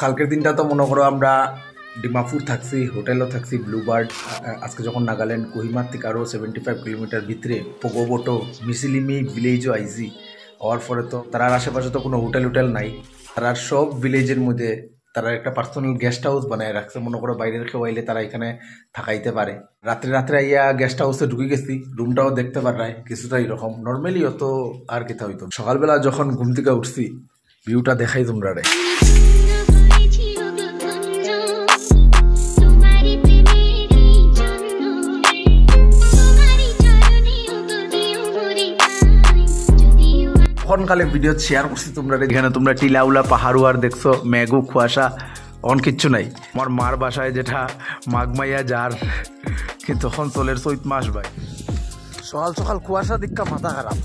কালকের দিনটা তো মনে করো আমরা ডিমাপুর থাকছি, হোটেলও থাকছি ব্লুবার্ড। আজকে যখন নাগাল্যান্ড কোহিমার থেকে আরও 75 কিলোমিটার ভিতরে পগোবটো মিসিলিমি ভিলেজও আইজি। হওয়ার পরে তো তার আশেপাশে তো কোনো হোটেল নাই, তারা সব ভিলেজের মধ্যে তারা একটা পার্সোনাল গেস্ট হাউস বানায় রাখছে। মনে করো বাইরের কেউ আইলে তারা এখানে থাকাইতে পারে। রাত্রে আইয়া গেস্ট হাউসে ঢুকে গেছি, রুমটাও দেখতে পারায় কিছুটা এরকম। নর্মালি অত আর কেতা হইতো। সকালবেলা যখন ঘুম থেকে উঠছি ভিউটা দেখাই তোমরা রে। কালে ভিডিও শেয়ার করছি তোমরা, এখানে তোমরা টিলাউলা পাহাড়ুয়ার দেখছো, মেঘু কুয়াশা অন কিচ্ছু নাই। আমার মার বাসায় যেটা মাঘমাইয়া যার, কিন্তু তখন চলের চৈত মাস ভাই, সকাল সকাল কুয়াশা দিক্কা মাথা খারাপ।